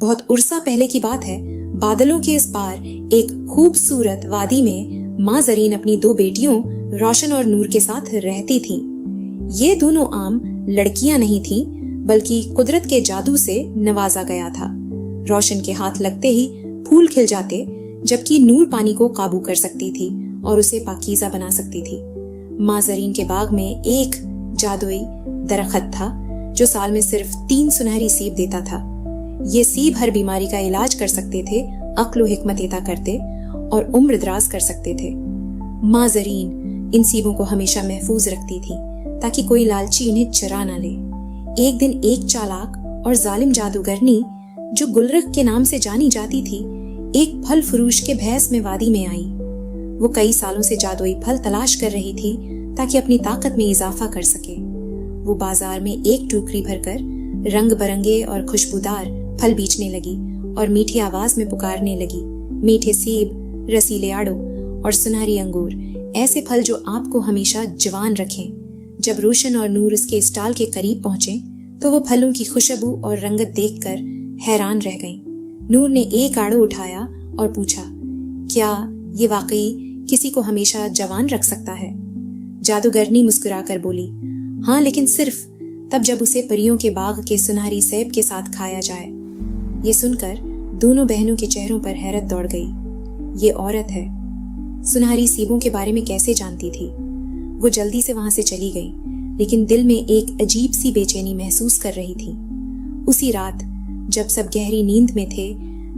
बहुत उरसा पहले की बात है, बादलों के इस पार एक खूबसूरत वादी में माँ जरीन अपनी 2 बेटियों रोशन और नूर के साथ रहती थीं। ये दोनों आम लड़कियां नहीं थीं, बल्कि कुदरत के जादू से नवाजा गया था। रोशन के हाथ लगते ही फूल खिल जाते, जबकि नूर पानी को काबू कर सकती थी और उसे पाकीज़ा बना सकती थी। माँ जरीन के बाग में एक जादुई दरख्त था जो साल में सिर्फ 3 सुनहरी सेब देता था। ये सेब हर बीमारी का इलाज कर सकते थे, अक्ल व हिकमत अता करते और उम्र दराज कर सकते थे। माँ जरीन इन सेबों को हमेशा महफूज रखती थी ताकि कोई लालची इन्हें चुरा न ले। एक दिन एक चालाक और जालिम जादूगरनी जो गुलरख के नाम से जानी जाती थी, एक फल फरोश के भैस में वादी में आई। वो कई सालों से जादुई फल तलाश कर रही थी ताकि अपनी ताकत में इजाफा कर सके। वो बाजार में एक टोकरी भरकर रंग बरंगे और खुशबूदार फल बेचने लगी और मीठी आवाज में पुकारने लगी, मीठे सेब, रसीले आड़ू और सुनहरी अंगूर, ऐसे फल जो आपको हमेशा जवान रखें। जब रोशन और नूर उसके स्टॉल के करीब पहुंचे तो वो फलों की खुशबू और रंगत देखकर हैरान रह गईं। नूर ने एक आड़ू उठाया और पूछा, क्या ये वाकई किसी को हमेशा जवान रख सकता है? जादूगरनी मुस्कुराकर बोली, हाँ, लेकिन सिर्फ तब जब उसे परियों के बाग के सुनहरी सेब के साथ खाया जाए। ये सुनकर दोनों बहनों के चेहरों पर हैरत दौड़ गई। ये औरत है, सुनहरी सेबों के बारे में कैसे जानती थी? वो जल्दी से वहां से चली गई, लेकिन दिल में एक अजीब सी बेचैनी महसूस कर रही थी। उसी रात जब सब गहरी नींद में थे,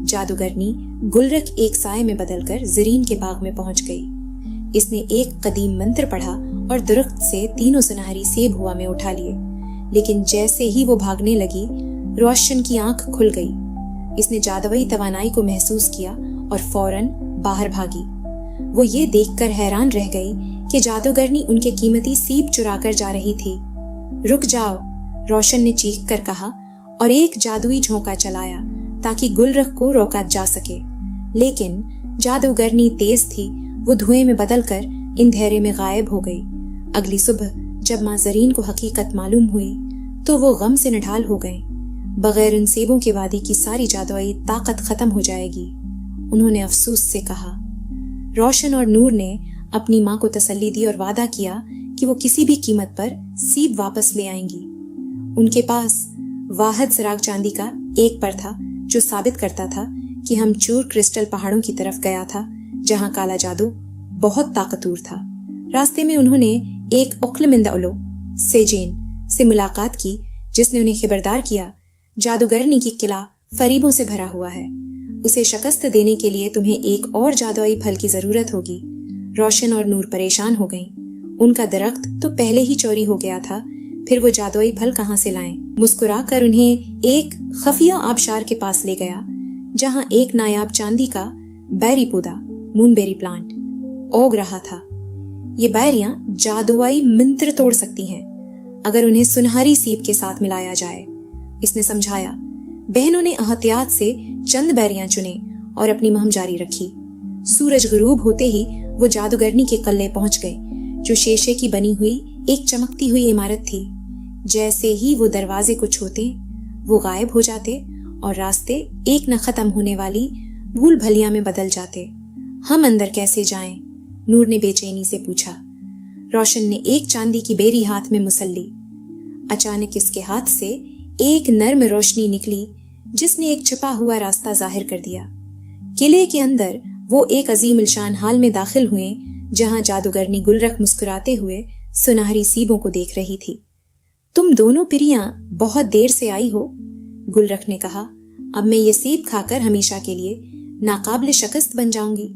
जादूगरनी गुलरख एक साए में बदलकर जरीन के बाग में पहुंच गई। इसने एक कदीम मंत्र पढ़ा और दरख्त से 3 सुनहरी सेब हवा में उठा लिए, लेकिन जैसे ही वो भागने लगी, रोशन की आंख खुल गई। इसने जादुई तवानाई को महसूस किया और फौरन बाहर भागी। वो ये देखकर हैरान रह गई कि जादूगरनी उनके कीमती सेब चुरा कर जा रही थी। रुक जाओ, रोशन ने चीख कर कहा और एक जादुई झोंका चलाया ताकि गुलरख को रोका जा सके। लेकिन जादूगरनी तेज थी, वो धुएं में बदलकर अंधेरे में गायब हो गई। अगली सुबह जब माँ जरीन को हकीकत मालूम हुई तो वो गम से निढाल हो गए। बगैर उन सेबों के वादी की सारी जादुई ताकत खत्म हो जाएगी, उन्होंने अफसोस से कहा। रोशन और नूर ने अपनी माँ को तसल्ली दी और वादा किया कि वो किसी भी कीमत पर सेब वापस ले आएंगी। उनके पास वाहिद सराग चांदी का एक पर था जो साबित करता था कि हम चूर क्रिस्टल पहाड़ों की तरफ गया था, जहाँ काला जादू बहुत ताकतवर था। रास्ते में उन्होंने एक उक्लमिंदउलो सेजेन से मुलाकात की, जिसने उन्हें खबरदार किया, जादूगरनी की किला फरीबों से भरा हुआ है। उसे शिकस्त देने के लिए तुम्हें एक और जादुई फल की जरूरत होगी। रोशन और नूर परेशान हो गईं। उनका दरख्त तो पहले ही चोरी हो गया था, फिर वो जादुई फल कहाँ से लाएं? मुस्कुराकर उन्हें एक खफिया आबशार के पास ले गया, जहाँ एक नायाब चांदी का बैरी पौधा, मूनबेरी प्लांट, ओग रहा था। ये बैरियां जादुई मंत्र तोड़ सकती हैं अगर उन्हें सुनहरी सेब के साथ मिलाया जाए, इसने समझाया। बहनों ने एहतियात से चंद बैरियां चुने और अपनी मुहिम जारी रखी। सूरज गुरूब होते ही वो जादूगरनी के कल्ले पहुंच गए, जो शीशे की बनी हुई एक चमकती हुई इमारत थी। जैसे ही वो दरवाजे को छूते, वो गायब हो जाते और रास्ते एक न खत्म होने वाली भूल भलिया में बदल जाते। हम अंदर कैसे जाएं? नूर ने बेचैनी से पूछा। रोशन ने एक चांदी की बेरी हाथ में मुसल्ली। अचानक इसके हाथ से एक नर्म रोशनी निकली, जिसने एक छिपा हुआ रास्ता जाहिर कर दिया। किले के अंदर वो एक अजीम इल्शान हाल में दाखिल हुए, जहां जादूगरनी गुलरख मुस्कुराते हुए सुनहरी सेबों को देख रही थी। तुम दोनों पिरियां बहुत देर से आई हो, गुलरख ने कहा। अब मैं ये सेब खाकर हमेशा के लिए नाकाबिल शिकस्त बन जाऊंगी।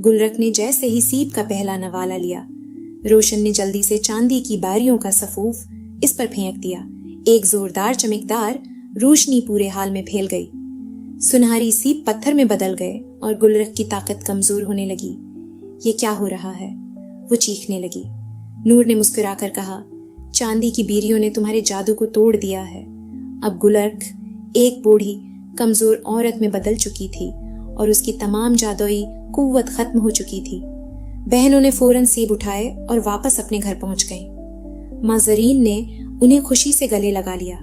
गुलरख ने जैसे ही सेब का पहला नवाला लिया, रोशन ने जल्दी से चांदी की बारियों का सफूफ इस पर फेंक दिया। एक जोरदार चमकदार रोशनी पूरे हाल में फैल गई। सुनहरी सेब पत्थर में बदल गए और गुलरख की ताकत कमजोर होने लगी। ये क्या हो रहा है? वो चीखने लगी। नूर ने मुस्कुराकर कहा, चांदी की बीरियों ने तुम्हारे जादू को तोड़ दिया है। अब गुलरख एक बूढ़ी कमजोर औरत में बदल चुकी थी और उसकी तमाम जादुई कुव्वत खत्म हो चुकी थी। बहनों ने फौरन सेब उठाए और वापस अपने घर पहुंच गईं। माँ जरीन ने उन्हें खुशी से गले लगा लिया।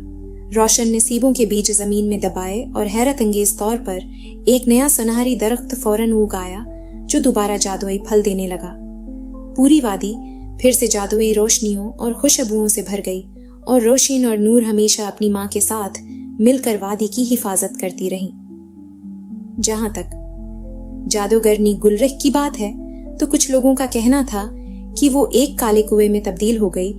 روشن نصیبوں کے بیج زمین میں دبائے اور حیرت انگیز طور پر ایک نیا سنہری درخت فوراً اگ آیا جو دوبارہ جادوئی پھل دینے لگا۔ پوری وادی پھر سے جادوئی روشنیوں اور خوشبوؤں سے بھر گئی اور روشن اور نور ہمیشہ اپنی ماں کے ساتھ مل کر وادی کی حفاظت کرتی رہیں۔ جہاں تک جادوگرنی گلرخ کی بات ہے تو کچھ لوگوں کا کہنا تھا کہ وہ ایک کالے کنویں میں تبدیل ہو گئی